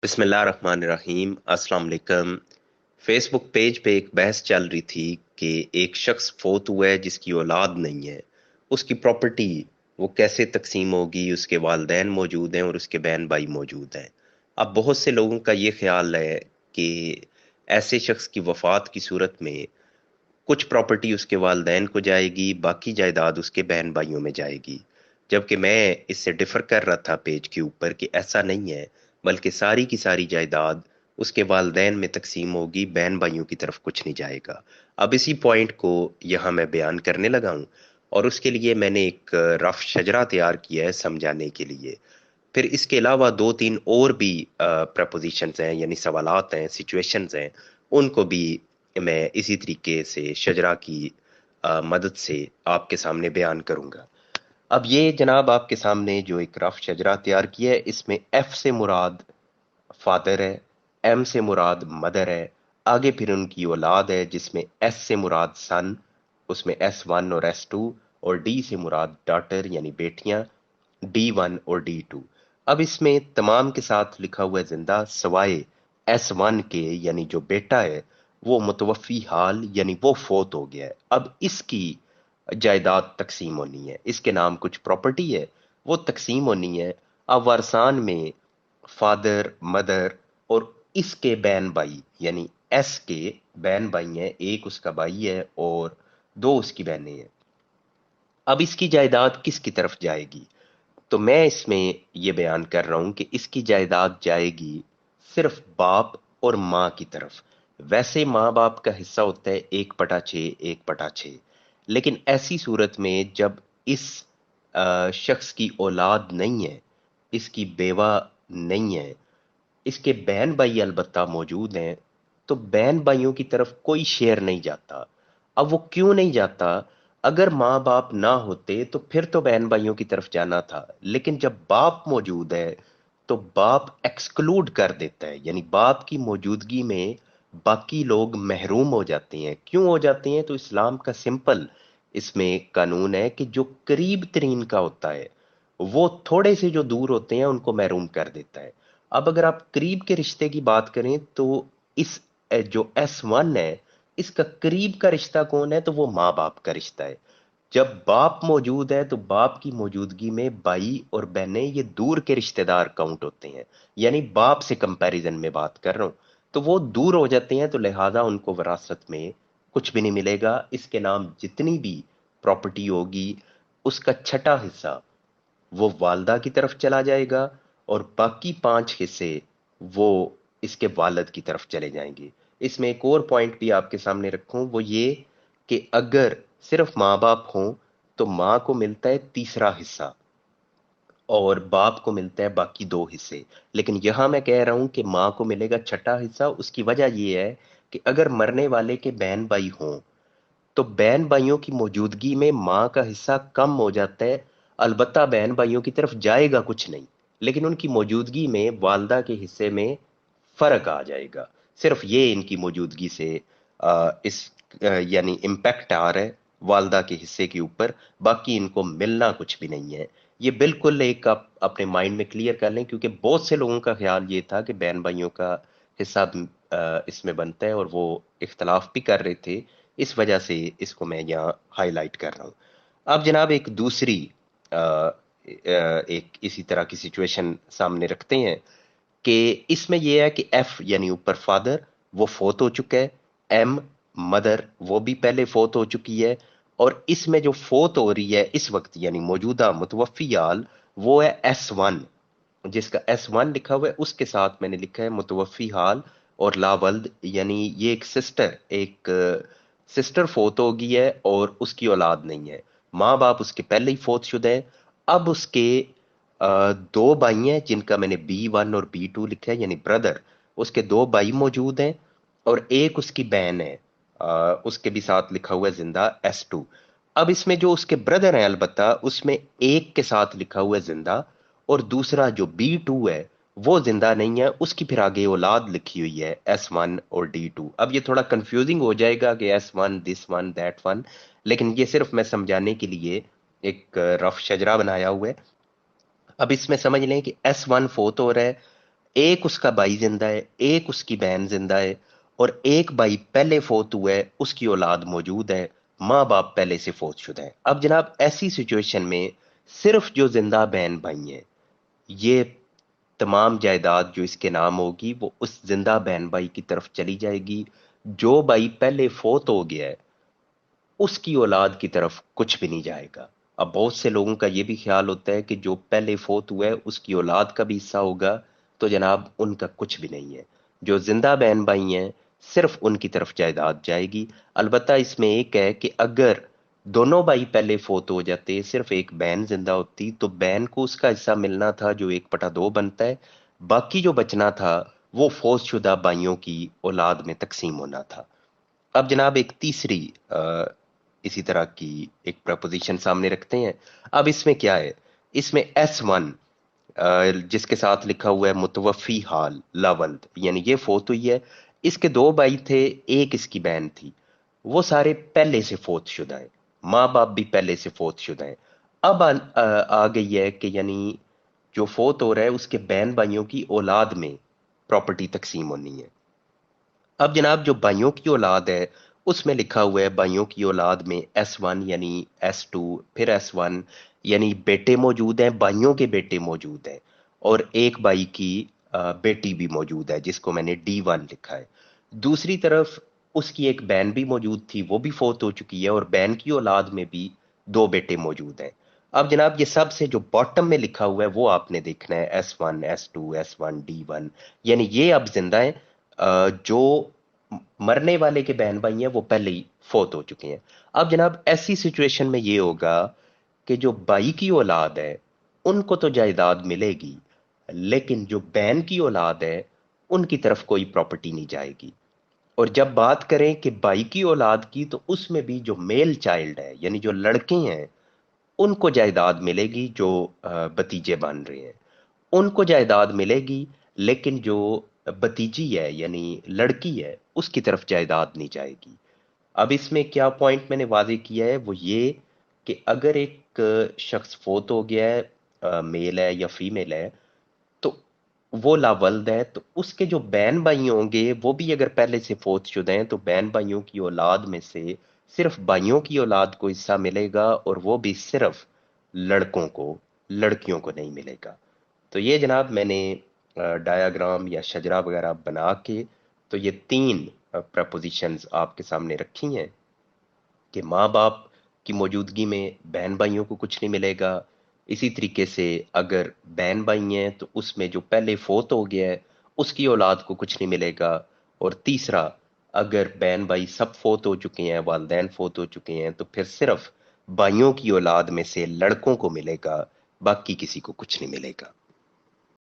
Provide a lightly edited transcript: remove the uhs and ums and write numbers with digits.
बिस्मिल्लाहिर्रहमानिर्रहीम। अस्सलाम वालेकुम। फेसबुक पेज पे एक बहस चल रही थी कि एक शख्स फोत हुआ है जिसकी औलाद नहीं है, उसकी प्रॉपर्टी वो कैसे तकसीम होगी। उसके वालिदैन मौजूद हैं और उसके बहन भाई मौजूद हैं। अब बहुत से लोगों का ये ख्याल है कि ऐसे शख्स की वफात की सूरत में कुछ प्रॉपर्टी उसके वालिदैन को जाएगी, बाकी जायदाद उसके बहन भाइयों में जाएगी। जबकि मैं इससे डिफर कर रहा था पेज के ऊपर कि ऐसा नहीं है, बल्कि सारी की सारी जायदाद उसके वालिदैन में तकसीम होगी, बहन भाइयों की तरफ कुछ नहीं जाएगा। अब इसी पॉइंट को यहाँ मैं बयान करने लगा हूँ, और उसके लिए मैंने एक रफ शजरा तैयार किया है समझाने के लिए। फिर इसके अलावा दो तीन और भी प्रपोजिशंस हैं, यानी सवालात हैं, सिचुएशंस हैं, उनको भी मैं इसी तरीके से शजरा की मदद से आपके सामने बयान करूंगा। अब ये जनाब आपके सामने जो एक रफ शजरा तैयार किया है, इसमें एफ से मुराद फादर है, एम से मुराद मदर है, आगे फिर उनकी औलाद है जिसमें एस से मुराद सन, उसमें S1 और S2, और डी से मुराद डॉटर यानी बेटियां, D1 और D2। अब इसमें तमाम के साथ लिखा हुआ है जिंदा, सवाए S1 के, यानी जो बेटा है वो मुतवफ़ी हाल यानी वो फोत हो गया है। अब इसकी जायदाद तकसीम होनी है, इसके नाम कुछ प्रॉपर्टी है, वो तकसीम होनी है। अब वारसान में फादर, मदर और इसके बहन भाई, यानी एस के बहन भाई हैं, एक उसका भाई है और दो उसकी बहनें हैं। अब इसकी जायदाद किसकी तरफ जाएगी? तो मैं इसमें यह बयान कर रहा हूं कि इसकी जायदाद जाएगी सिर्फ बाप और माँ की तरफ। वैसे माँ बाप का हिस्सा होता है 1/6, 1/6। लेकिन ऐसी सूरत में जब इस शख्स की औलाद नहीं है, इसकी बेवा नहीं है, इसके बहन भाई अलबत्ता मौजूद हैं, तो बहन भाइयों की तरफ कोई शेयर नहीं जाता। अब वो क्यों नहीं जाता? अगर माँ बाप ना होते तो फिर तो बहन भाइयों की तरफ जाना था, लेकिन जब बाप मौजूद है तो बाप एक्सक्लूड कर देता है, यानी बाप की मौजूदगी में बाकी लोग महरूम हो जाते हैं। क्यों हो जाते हैं? तो इस्लाम का सिंपल इसमें कानून है कि जो करीब तरीन का होता है वो थोड़े से जो दूर होते हैं उनको महरूम कर देता है। अब अगर आप करीब के रिश्ते की बात करें तो इस जो S1 है, इसका करीब का रिश्ता कौन है? तो वो माँ बाप का रिश्ता है। जब बाप मौजूद है तो बाप की मौजूदगी में भाई और बहनें ये दूर के रिश्तेदार काउंट होते हैं, यानी बाप से कंपैरिजन में बात कर रहा हूं। तो वो दूर हो जाते हैं, तो लिहाजा उनको विरासत में कुछ भी नहीं मिलेगा। इसके नाम जितनी भी प्रॉपर्टी होगी उसका छठा हिस्सा वो वालदा की तरफ चला जाएगा, और बाकी 5 हिस्से वो इसके वालिद की तरफ चले जाएंगे। इसमें एक और पॉइंट भी आपके सामने रखूं, वो ये कि अगर सिर्फ माँ बाप हों तो माँ को मिलता है तीसरा हिस्सा और बाप को मिलता है बाकी 2 हिस्से। लेकिन यहां मैं कह रहा हूं कि माँ को मिलेगा छठा हिस्सा। उसकी वजह यह है कि अगर मरने वाले के बहन भाई हों तो बहन भाइयों की मौजूदगी में माँ का हिस्सा कम हो जाता है। अलबत्ता बहन भाइयों की तरफ जाएगा कुछ नहीं, लेकिन उनकी मौजूदगी में वालदा के हिस्से में फर्क आ जाएगा। सिर्फ ये इनकी मौजूदगी से यानी इम्पैक्ट आ रहा है वालदा के हिस्से के ऊपर, बाकी इनको मिलना कुछ भी नहीं है। ये बिल्कुल एक आप अपने माइंड में क्लियर कर लें, क्योंकि बहुत से लोगों का ख्याल ये था कि बहन भाइयों का हिस्सा इसमें बनता है और वो इख्तलाफ भी कर रहे थे। इस वजह से इसको मैं यहाँ हाईलाइट कर रहा हूँ। अब जनाब एक दूसरी एक इसी तरह की सिचुएशन सामने रखते हैं कि इसमें यह है कि एफ यानी ऊपर फादर वो फोत हो चुका है, एम मदर वो भी पहले फोत हो चुकी है, और इसमें जो फोत हो रही है इस वक्त यानी मौजूदा मुतवफ़ी हाल वो है S1। जिसका S1 लिखा हुआ है उसके साथ मैंने लिखा है मुतवफ़ी हाल और लावल्द, यानी ये एक सिस्टर फोत हो गई है और उसकी औलाद नहीं है। माँ बाप उसके पहले ही फोत शुदा है। अब उसके 2 भाई हैं जिनका मैंने B1 और B2 लिखा है, यानी ब्रदर। उसके 2 भाई मौजूद हैं और एक उसकी बहन है, उसके भी साथ लिखा हुआ है जिंदा S2। अब इसमें जो उसके ब्रदर हैं अलबत्ता उसमें एक के साथ लिखा हुआ है जिंदा, और दूसरा जो B2 है वो जिंदा नहीं है, उसकी फिर आगे औलाद लिखी हुई है S1 और D2। अब ये थोड़ा कंफ्यूजिंग हो जाएगा कि S1 this one that one, लेकिन ये सिर्फ मैं समझाने के लिए एक रफ शजरा बनाया हुआ है। अब इसमें समझ लें कि S1 फोर्थ हो रहा है, एक उसका भाई जिंदा है, एक उसकी बहन जिंदा है, और एक भाई पहले फोत हुआ है, उसकी औलाद मौजूद है, माँ बाप पहले से फोतशुदा है। अब जनाब ऐसी सिचुएशन में सिर्फ जो जिंदा बहन भाई हैं, ये तमाम जायदाद जो इसके नाम होगी वो उस जिंदा बहन भाई की तरफ चली जाएगी। जो भाई पहले फोत हो गया है उसकी औलाद की तरफ कुछ भी नहीं जाएगा। अब बहुत से लोगों का ये भी ख्याल होता है कि जो पहले फोत हुआ है उसकी औलाद का भी हिस्सा होगा, तो जनाब उनका कुछ भी नहीं है। जो जिंदा बहन भाई हैं सिर्फ उनकी तरफ जायदाद जाएगी। अलबत्ता इसमें एक है कि अगर दोनों भाई पहले फोत हो जाते, सिर्फ एक बहन जिंदा होती, तो बहन को उसका हिस्सा मिलना था जो 1/2 बनता है। बाकी जो बचना था वो फौतशुदा भाइयों की औलाद में तकसीम होना था। अब जनाब एक तीसरी इसी तरह की एक प्रपोजिशन सामने रखते हैं। अब इसमें क्या है, इसमें S1 जिसके साथ लिखा हुआ है मुतवफ़ी हाल लावल्द, यानी ये फोत हुई है, इसके 2 भाई थे, एक इसकी बहन थी, वो सारे पहले से फोत शुदा है, माँ बाप भी पहले से फोत शुदा है। अब आ गई है कि यानी जो फोत हो रहा है उसके बहन भाइयों की औलाद में प्रॉपर्टी तकसीम होनी है। अब जनाब जो भाइयों की औलाद है उसमें लिखा हुआ है भाइयों की औलाद में S1 यानी S2 फिर S1, यानी बेटे मौजूद हैं, भाइयों के बेटे मौजूद हैं, और एक भाई की बेटी भी मौजूद है जिसको मैंने D1 लिखा है। दूसरी तरफ उसकी एक बहन भी मौजूद थी, वो भी फोत हो चुकी है, और बहन की औलाद में भी 2 बेटे मौजूद हैं। अब जनाब ये सब से जो बॉटम में लिखा हुआ है वो आपने देखना है, S1 S2 S1 D1, यानी ये अब जिंदा है। जो मरने वाले के बहन भाई हैं वो पहले ही फोत हो चुके हैं। अब जनाब ऐसी सिचुएशन में ये होगा कि जो भाई की औलाद है उनको तो जायदाद मिलेगी, लेकिन जो बहन की औलाद है उनकी तरफ कोई प्रॉपर्टी नहीं जाएगी। और जब बात करें कि भाई की औलाद की, तो उसमें भी जो मेल चाइल्ड है यानी जो लड़के हैं उनको जायदाद मिलेगी, जो भतीजे बन रहे हैं उनको जायदाद मिलेगी, लेकिन जो भतीजी है यानी लड़की है उसकी तरफ जायदाद नहीं जाएगी। अब इसमें क्या पॉइंट मैंने वाजे किया है वो ये कि अगर एक शख्स फोत हो गया है, मेल है या फीमेल है, तो वो लावल्द है, तो उसके जो बहन भाई होंगे वो भी अगर पहले से फोत शुदा हैं, तो बहन भाइयों की औलाद में से सिर्फ भाइयों की औलाद को हिस्सा मिलेगा, और वो भी सिर्फ लड़कों को, लड़कियों को नहीं मिलेगा। तो ये जनाब मैंने डायाग्राम या शजरा वगैरह बना के, तो ये 3 प्रपोजिशंस आपके सामने रखी हैं कि माँ बाप की मौजूदगी में बहन भाइयों को कुछ नहीं मिलेगा। इसी तरीके से अगर बहन भाई हैं तो उसमें जो पहले फोत हो गया है उसकी औलाद को कुछ नहीं मिलेगा। और तीसरा, अगर बहन भाई सब फोत हो चुके हैं, वालदैन फोत हो चुके हैं, तो फिर सिर्फ भाइयों की औलाद में से लड़कों को मिलेगा, बाकी किसी को कुछ नहीं मिलेगा।